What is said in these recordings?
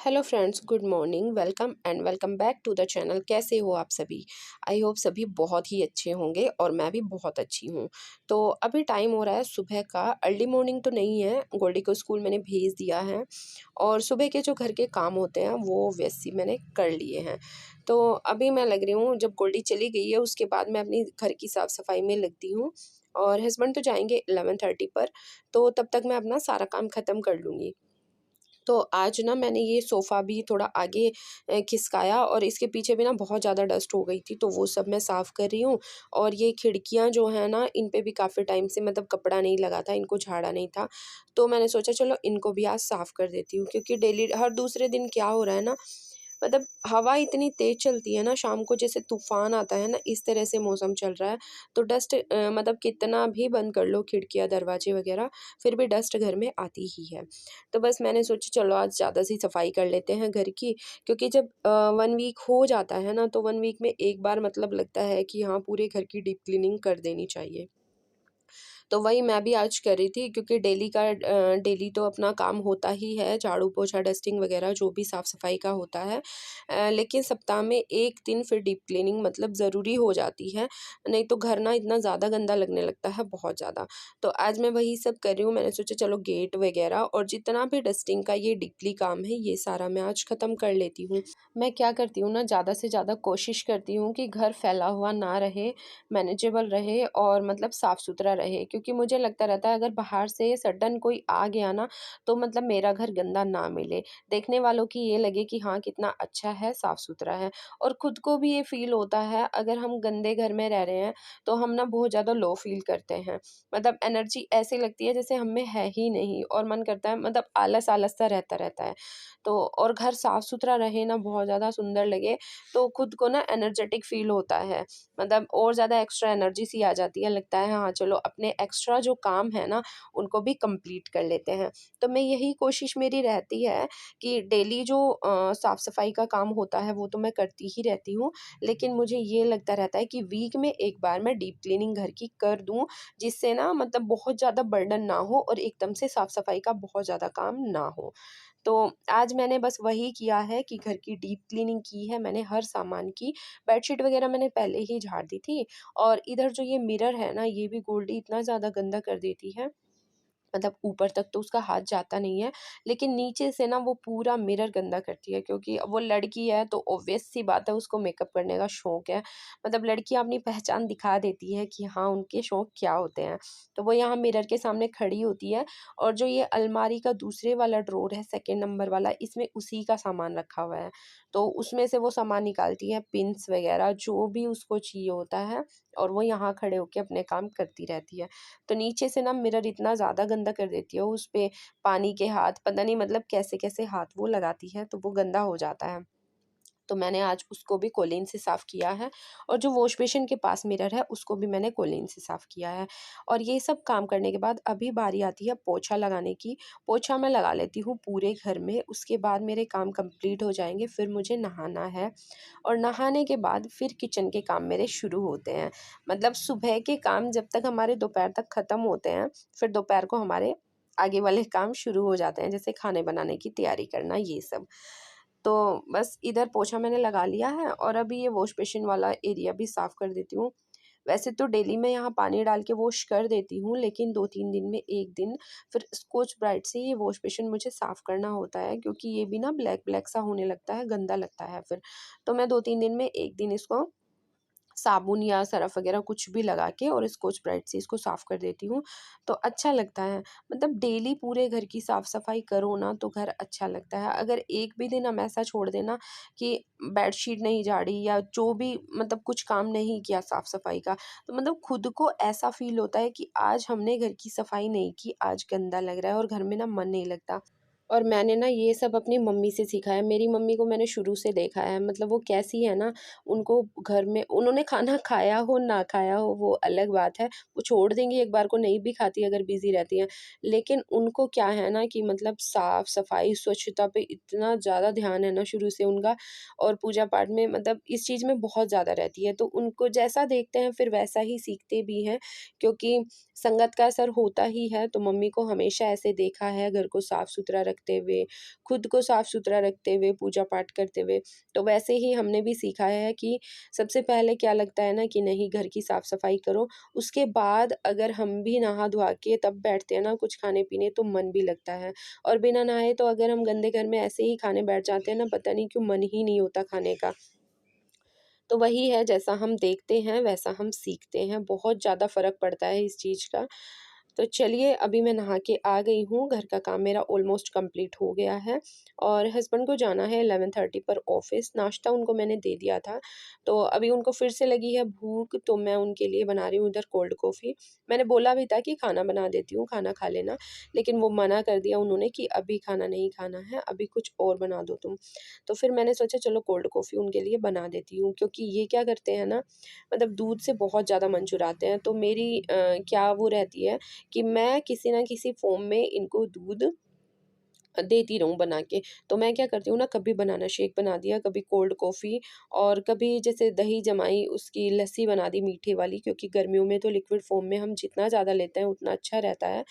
Hello friends, good morning. Welcome back to the channel. कैसे हो आप सभी? आई होप सभी बहुत ही अच्छे होंगे और मैं भी बहुत अच्छी हूँ। तो अभी टाइम हो रहा है सुबह का। अर्ली मॉर्निंग तो नहीं है, गोल्डी को स्कूल मैंने भेज दिया है और सुबह के जो घर के काम होते हैं वो वैसे मैंने कर लिए हैं। तो अभी मैं लग रही हूँ, जब गोल्डी चली गई है उसके बाद मैं अपनी घर की साफ़ सफाई में लगती हूँ और हस्बैंड तो जाएंगे 11:30 पर। तो तब तक मैं अपना सारा काम ख़त्म कर लूँगी। तो आज ना मैंने ये सोफ़ा भी थोड़ा आगे खिसकाया और इसके पीछे भी ना बहुत ज़्यादा डस्ट हो गई थी, तो वो सब मैं साफ़ कर रही हूँ। और ये खिड़कियाँ जो हैं ना, इन पे भी काफ़ी टाइम से मतलब कपड़ा नहीं लगा था, इनको झाड़ा नहीं था। तो मैंने सोचा चलो इनको भी आज साफ़ कर देती हूँ, क्योंकि डेली हर दूसरे दिन क्या हो रहा है ना, मतलब हवा इतनी तेज़ चलती है ना शाम को, जैसे तूफ़ान आता है ना, इस तरह से मौसम चल रहा है। तो डस्ट मतलब कितना भी बंद कर लो खिड़कियाँ, दरवाजे वग़ैरह, फिर भी डस्ट घर में आती ही है। तो बस मैंने सोचा चलो आज ज़्यादा सी सफाई कर लेते हैं घर की, क्योंकि जब 1 वीक हो जाता है ना, तो 1 वीक में एक बार मतलब लगता है कि हाँ, पूरे घर की डीप क्लीनिंग कर देनी चाहिए। तो वही मैं भी आज कर रही थी, क्योंकि डेली तो अपना काम होता ही है, झाड़ू पोछा डस्टिंग वगैरह जो भी साफ़ सफाई का होता है। लेकिन सप्ताह में 1 दिन फिर डीप क्लीनिंग मतलब ज़रूरी हो जाती है, नहीं तो घर ना इतना ज़्यादा गंदा लगने लगता है, बहुत ज़्यादा। तो आज मैं वही सब कर रही हूँ। मैंने सोचा चलो गेट वगैरह और जितना भी डस्टिंग का ये डीपली काम है, ये सारा मैं आज ख़त्म कर लेती हूँ। मैं क्या करती हूँ ना, ज़्यादा से ज़्यादा कोशिश करती हूँ कि घर फैला हुआ ना रहे, मैनेजेबल रहे और मतलब साफ़-सुथरा रहे, क्योंकि मुझे लगता रहता है अगर बाहर से सडन कोई आ गया ना, तो मतलब मेरा घर गंदा ना मिले। देखने वालों की ये लगे कि हाँ, कितना अच्छा है, साफ़-सुथरा है, और खुद को भी ये फ़ील होता है। अगर हम गंदे घर में रह रहे हैं, तो हम ना बहुत ज़्यादा लो फ़ील करते हैं। मतलब एनर्जी ऐसी लगती है जैसे हम में है ही नहीं, और मन करता है मतलब आलस-आलस सा रहता है। तो और घर साफ़-सुथरा रहे ना, बहुत ज़्यादा सुंदर लगे, तो खुद को ना एनर्जेटिक फ़ील होता है। मतलब और ज़्यादा एक्स्ट्रा एनर्जी सी आ जाती है, लगता है हाँ चलो अपने एक्स्ट्रा जो काम है ना, उनको भी कंप्लीट कर लेते हैं। तो मैं यही कोशिश मेरी रहती है कि डेली जो साफ़-सफ़ाई का काम होता है वो तो मैं करती ही रहती हूँ, लेकिन मुझे ये लगता रहता है कि वीक में एक बार मैं डीप क्लीनिंग घर की कर दूँ, जिससे ना मतलब बहुत ज़्यादा बर्डन ना हो और एकदम से साफ़-सफ़ाई का बहुत ज़्यादा काम ना हो। तो आज मैंने बस वही किया है कि घर की डीप क्लीनिंग की है मैंने, हर सामान की। बेडशीट वगैरह मैंने पहले ही झाड़ दी थी, और इधर जो ये मिरर है ना, ये भी गोल्डी इतना ज़्यादा गंदा कर देती है। मतलब ऊपर तक तो उसका हाथ जाता नहीं है, लेकिन नीचे से ना वो पूरा मिरर गंदा करती है, क्योंकि वो लड़की है तो ऑब्वियस सी बात है, उसको मेकअप करने का शौक है। मतलब लड़कियां अपनी पहचान दिखा देती है कि हाँ, उनके शौक क्या होते हैं। तो वो यहाँ मिरर के सामने खड़ी होती है, और जो ये अलमारी का दूसरे वाला ड्रॉर है, सेकेंड नंबर वाला, इसमें उसी का सामान रखा हुआ है। तो उसमें से वो सामान निकालती है, पिन्स वगैरह जो भी उसको चाहिए होता है, और वो यहाँ खड़े होके अपने काम करती रहती है। तो नीचे से ना मिरर इतना ज़्यादा गंदा कर देती है, उस पे पानी के हाथ, पता नहीं मतलब कैसे-कैसे हाथ वो लगाती है, तो वो गंदा हो जाता है। तो मैंने आज उसको भी कोलीन से साफ़ किया है, और जो वॉश बेसिन के पास मिरर है उसको भी मैंने कोलीन से साफ़ किया है। और ये सब काम करने के बाद अभी बारी आती है पोछा लगाने की। पोछा मैं लगा लेती हूँ पूरे घर में, उसके बाद मेरे काम कंप्लीट हो जाएँगे, फिर मुझे नहाना है, और नहाने के बाद फिर किचन के काम मेरे शुरू होते हैं। मतलब सुबह के काम जब तक हमारे दोपहर तक ख़त्म होते हैं, फिर दोपहर को हमारे आगे वाले काम शुरू हो जाते हैं, जैसे खाने बनाने की तैयारी करना, ये सब। तो बस इधर पोछा मैंने लगा लिया है, और अभी ये वॉश बेसिन वाला एरिया भी साफ़ कर देती हूँ। वैसे तो डेली मैं यहाँ पानी डाल के वॉश कर देती हूँ, लेकिन 2-3 दिन में 1 दिन फिर स्कॉच ब्राइट से ये वॉश बेसिन मुझे साफ़ करना होता है, क्योंकि ये भी ना ब्लैक-ब्लैक सा होने लगता है, गंदा लगता है फिर। तो मैं 2-3 दिन में 1 दिन इसको साबुन या सरफ़ वग़ैरह कुछ भी लगा के और स्कॉच ब्राइट से इसको साफ़ कर देती हूँ, तो अच्छा लगता है। मतलब डेली पूरे घर की साफ़-सफ़ाई करो ना, तो घर अच्छा लगता है। अगर एक भी दिन हम ऐसा छोड़ दें ना कि बेडशीट नहीं झाड़ी या जो भी मतलब कुछ काम नहीं किया साफ़-सफ़ाई का, तो मतलब खुद को ऐसा फ़ील होता है कि आज हमने घर की सफ़ाई नहीं की, आज गंदा लग रहा है और घर में ना मन नहीं लगता। और मैंने ना ये सब अपनी मम्मी से सीखा है। मेरी मम्मी को मैंने शुरू से देखा है, मतलब वो कैसी है ना, उनको घर में उन्होंने खाना खाया हो ना खाया हो वो अलग बात है, वो छोड़ देंगी एक बार को, नहीं भी खाती अगर बिज़ी रहती हैं। लेकिन उनको क्या है ना कि मतलब साफ-सफाई, स्वच्छता पे इतना ज़्यादा ध्यान है ना शुरू से उनका, और पूजा-पाठ में मतलब इस चीज़ में बहुत ज़्यादा रहती है। तो उनको जैसा देखते हैं फिर वैसा ही सीखते भी हैं, क्योंकि संगत का असर होता ही है। तो मम्मी को हमेशा ऐसे देखा है घर को साफ-सुथरा रख रखते हुए, खुद को साफ़-सुथरा रखते हुए, पूजा-पाठ करते हुए। तो वैसे ही हमने भी सीखा है कि सबसे पहले क्या लगता है ना कि नहीं, घर की साफ़-सफ़ाई करो, उसके बाद अगर हम भी नहा-धुआ के तब बैठते हैं ना कुछ खाने-पीने, तो मन भी लगता है। और बिना नहाए तो अगर हम गंदे घर में ऐसे ही खाने बैठ जाते हैं ना, पता नहीं क्यों मन ही नहीं होता खाने का। तो वही है, जैसा हम देखते हैं वैसा हम सीखते हैं, बहुत ज़्यादा फ़र्क पड़ता है इस चीज़ का। तो चलिए, अभी मैं नहा के आ गई हूँ, घर का काम मेरा ऑलमोस्ट कंप्लीट हो गया है और हस्बैंड को जाना है 11:30 पर ऑफ़िस। नाश्ता उनको मैंने दे दिया था, तो अभी उनको फिर से लगी है भूख, तो मैं उनके लिए बना रही हूँ इधर कोल्ड कॉफ़ी। मैंने बोला भी था कि खाना बना देती हूँ, खाना खा लेना, लेकिन वो मना कर दिया उन्होंने कि अभी खाना नहीं खाना है, अभी कुछ और बना दो तुम। तो फिर मैंने सोचा चलो कोल्ड कॉफ़ी उनके लिए बना देती हूँ, क्योंकि ये क्या करते हैं ना, मतलब दूध से बहुत ज़्यादा मन चुराते हैं। तो मेरी क्या वो रहती है कि मैं किसी न किसी फ़ॉर्म में इनको दूध देती रहूँ बना के। तो मैं क्या करती हूँ ना, कभी बनाना शेक बना दिया, कभी कोल्ड कॉफ़ी, और कभी जैसे दही जमाई उसकी लस्सी बना दी मीठे वाली, क्योंकि गर्मियों में तो लिक्विड फ़ॉर्म में हम जितना ज़्यादा लेते हैं उतना अच्छा रहता है।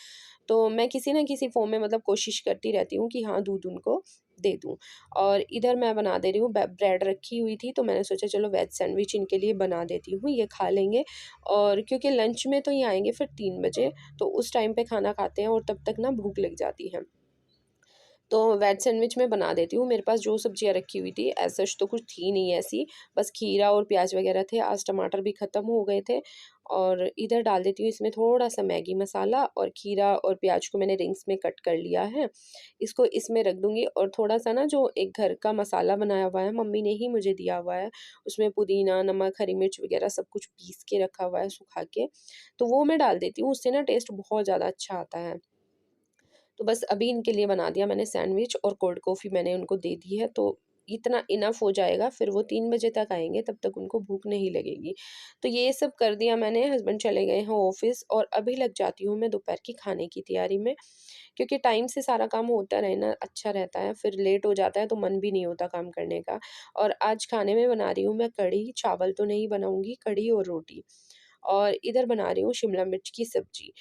तो मैं किसी न किसी फ़ॉर्म में मतलब कोशिश करती रहती हूँ कि हाँ, दूध उनको दे दूँ। और इधर मैं बना दे रही हूँ, ब्रेड रखी हुई थी, तो मैंने सोचा चलो वेज सैंडविच इनके लिए बना देती हूँ, ये खा लेंगे। और क्योंकि लंच में तो ये आएँगे फिर 3 बजे, तो उस टाइम पे खाना खाते हैं और तब तक ना भूख लग जाती है। तो वेज सैंडविच मैं बना देती हूँ। मेरे पास जो सब्जियाँ रखी हुई थी एज़ सच तो कुछ थी नहीं ऐसी, बस खीरा और प्याज़ वग़ैरह थे, आज टमाटर भी ख़त्म हो गए थे। और इधर डाल देती हूँ इसमें थोड़ा-सा मैगी मसाला, और खीरा और प्याज़ को मैंने रिंग्स में कट कर लिया है। इसको इसमें रख दूँगी, और थोड़ा-सा ना जो एक घर का मसाला बनाया हुआ है, मम्मी ने ही मुझे दिया हुआ है, उसमें पुदीना, नमक, हरी मिर्च वग़ैरह सब कुछ पीस के रखा हुआ है सुखा के, तो वो मैं डाल देती हूँ, उससे ना टेस्ट बहुत ज़्यादा अच्छा आता है। तो बस अभी इनके लिए बना दिया मैंने सैंडविच, और कोल्ड कॉफ़ी मैंने उनको दे दी है, तो इतना इनफ हो जाएगा, फिर वो 3 बजे तक आएँगे, तब तक उनको भूख नहीं लगेगी। तो ये सब कर दिया मैंने, हस्बैंड चले गए हैं ऑफ़िस, और अभी लग जाती हूँ मैं दोपहर की खाने की तैयारी में, क्योंकि टाइम से सारा काम होता रहे ना अच्छा रहता है, फिर लेट हो जाता है तो मन भी नहीं होता काम करने का। और आज खाने में बना रही हूँ मैं कढ़ी, चावल तो नहीं बनाऊँगी, कढ़ी और रोटी। और इधर बना रही हूँ शिमला मिर्च की सब्ज़ी।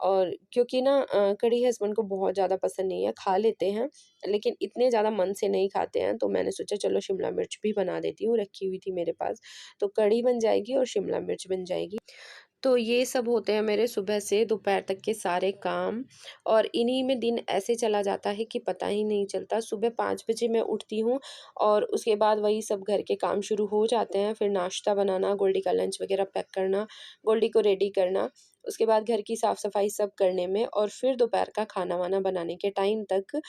और क्योंकि ना कढ़ी हस्बैंड को बहुत ज़्यादा पसंद नहीं है, खा लेते हैं, लेकिन इतने ज़्यादा मन से नहीं खाते हैं, तो मैंने सोचा चलो शिमला मिर्च भी बना देती हूँ, रखी हुई थी मेरे पास। तो कढ़ी बन जाएगी और शिमला मिर्च बन जाएगी। तो ये सब होते हैं मेरे सुबह से दोपहर तक के सारे काम, और इन्हीं में दिन ऐसे चला जाता है कि पता ही नहीं चलता। सुबह 5 बजे मैं उठती हूँ, और उसके बाद वही सब घर के काम शुरू हो जाते हैं। फिर नाश्ता बनाना, गोल्डी का लंच वग़ैरह पैक करना, गोल्डी को रेडी करना, उसके बाद घर की साफ़-सफ़ाई सब करने में, और फिर दोपहर का खाना-वाना बनाने के टाइम तक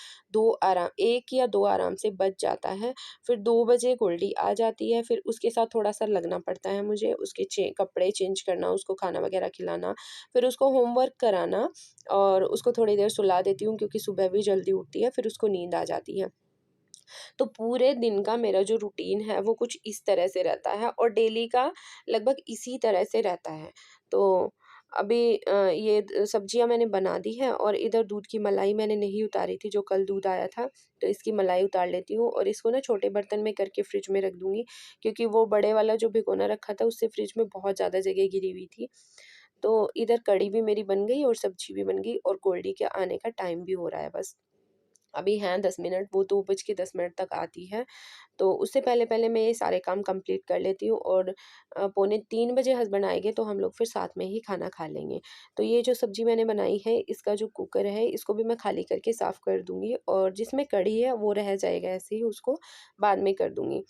1 या 2 आराम से बज जाता है। फिर 2 बजे गोल्डी आ जाती है, फिर उसके साथ थोड़ा-सा लगना पड़ता है मुझे, उसके कपड़े चेंज करना, उसको खाना वगैरह खिलाना, फिर उसको होमवर्क कराना, और उसको थोड़ी देर सुला देती हूँ, क्योंकि सुबह भी जल्दी उठती है, फिर उसको नींद आ जाती है। तो पूरे दिन का मेरा जो रूटीन है वो कुछ इस तरह से रहता है, और डेली का लगभग इसी तरह से रहता है। तो अभी ये सब्जियां मैंने बना दी हैं, और इधर दूध की मलाई मैंने नहीं उतारी थी, जो कल दूध आया था, तो इसकी मलाई उतार लेती हूँ, और इसको ना छोटे बर्तन में करके फ्रिज में रख दूंगी, क्योंकि वो बड़े वाला जो भिगोना रखा था उससे फ्रिज में बहुत ज़्यादा जगह गिरी हुई थी। तो इधर कढ़ी भी मेरी बन गई, और सब्जी भी बन गई, और गोल्डी के आने का टाइम भी हो रहा है बस। अभी हैं 10 मिनट, वो 2 बज के 10 मिनट तक आती है। तो उससे पहले-पहले मैं ये सारे काम कंप्लीट कर लेती हूँ, और पौने 3 बजे हस्बैंड आएँगे तो हम लोग फिर साथ में ही खाना खा लेंगे। तो ये जो सब्ज़ी मैंने बनाई है, इसका जो कुकर है इसको भी मैं खाली करके साफ़ कर दूँगी, और जिसमें कढ़ी है वो रह जाएगा ऐसे ही, उसको बाद में कर दूँगी।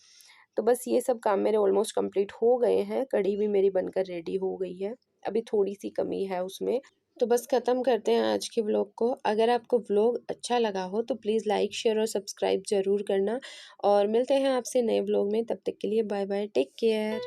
तो बस ये सब काम मेरे ऑलमोस्ट कंप्लीट हो गए हैं, कढ़ी भी मेरी बनकर रेडी हो गई है। अभी थोड़ी-सी कमी है उसमें। तो बस ख़त्म करते हैं आज के व्लॉग को। अगर आपको व्लॉग अच्छा लगा हो तो प्लीज़ लाइक, शेयर और सब्सक्राइब ज़रूर करना, और मिलते हैं आपसे नए व्लॉग में। तब तक के लिए बाय बाय, टेक केयर।